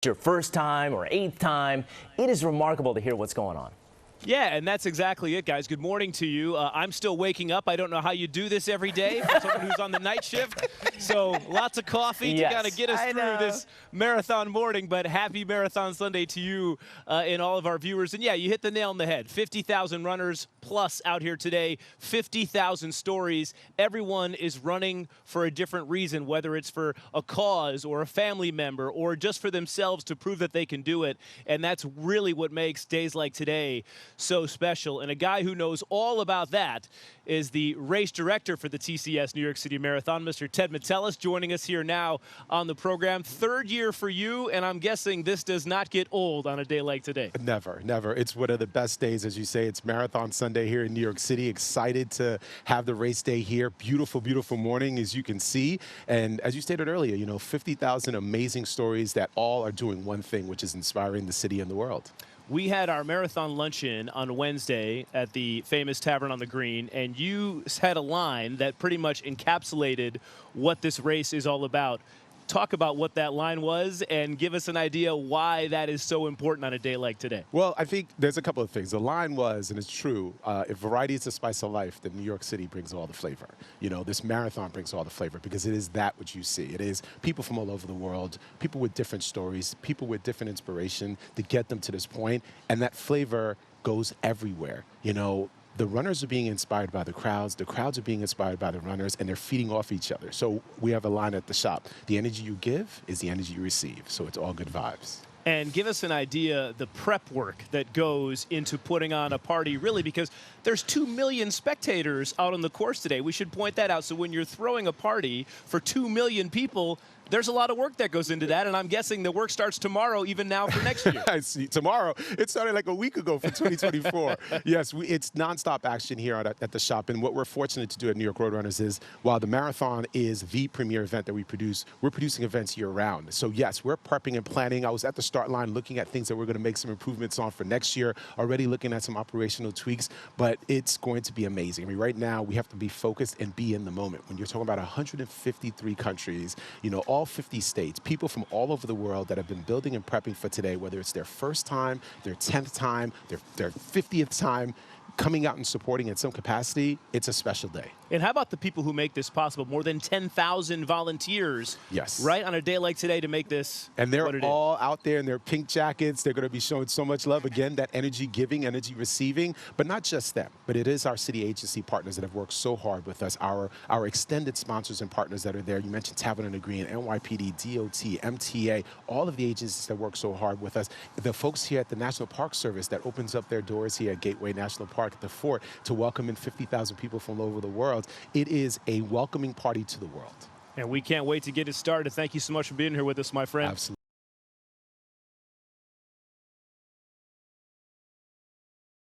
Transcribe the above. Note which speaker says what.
Speaker 1: your first time or eighth time. It is remarkable to hear what's going on.
Speaker 2: Yeah, and that's exactly it, guys. Good morning to you. I'm still waking up. I don't know how you do this every day for someone who's on the night shift. So lots of coffee to kind of get us through this marathon morning. But happy Marathon Sunday to you and all of our viewers. And yeah, you hit the nail on the head. 50,000 runners plus out here today. 50,000 stories. Everyone is running for a different reason, whether it's for a cause or a family member or just for themselves to prove that they can do it. And that's really what makes days like today so special. And a guy who knows all about that is the race director for the TCS New York City Marathon, Mr. Ted Metellus, joining us here now on the program. Third year for you, and I'm guessing this does not get old on a day like today.
Speaker 3: Never, never. It's one of the best days, as you say. It's Marathon Sunday here in New York City. Excited to have the race day here. Beautiful, beautiful morning, as you can see. And as you stated earlier, you know, 50,000 amazing stories that all are doing one thing, which is inspiring the city and the world.
Speaker 2: We had our marathon luncheon on Wednesday at the famous Tavern on the Green, and you had a line that pretty much encapsulated what this race is all about. Talk about what that line was and give us an idea why that is so important on a day like today.
Speaker 3: Well, I think there's a couple of things. The line was, and it's true, if variety is the spice of life, then New York City brings all the flavor. You know, this marathon brings all the flavor because it is that which you see. It is people from all over the world, people with different stories, people with different inspiration to get them to this point, and that flavor goes everywhere. You know, the runners are being inspired by the crowds are being inspired by the runners, and they're feeding off each other. So we have a line at the shop. The energy you give is the energy you receive. So it's all good vibes.
Speaker 2: And give us an idea, the prep work that goes into putting on a party, really, because there's 2 million spectators out on the course today. We should point that out. So when you're throwing a party for 2 million people, there's a lot of work that goes into that, and I'm guessing the work starts tomorrow, even now for next year.
Speaker 3: I see. Tomorrow. It started like a week ago for 2024. Yes, it's nonstop action here at the shop, and what we're fortunate to do at New York Roadrunners is, while the marathon is the premier event that we produce, we're producing events year-round. So yes, we're prepping and planning. I was at the start line looking at things that we're going to make some improvements on for next year, already looking at some operational tweaks, but it's going to be amazing. I mean, right now, we have to be focused and be in the moment. When you're talking about 153 countries, you know, all 50 states, people from all over the world that have been building and prepping for today, whether it's their first time, their 10th time, their 50th time, coming out and supporting in some capacity, it's a special day.
Speaker 2: And how about the people who make this possible? More than 10,000 volunteers,
Speaker 3: yes,
Speaker 2: right, on a day like today to make this.
Speaker 3: And they're all out there in their pink jackets. They're going to be showing so much love. Again, that energy giving, energy receiving, but not just them. But it is our city agency partners that have worked so hard with us, our extended sponsors and partners that are there. You mentioned Tavern on the Green, NYPD, DOT, MTA, all of the agencies that work so hard with us. The folks here at the National Park Service that opens up their doors here at Gateway National Park at the Fort to welcome in 50,000 people from all over the world. It is a welcoming party to the world.
Speaker 2: And we can't wait to get it started. Thank you so much for being here with us, my friend.
Speaker 3: Absolutely.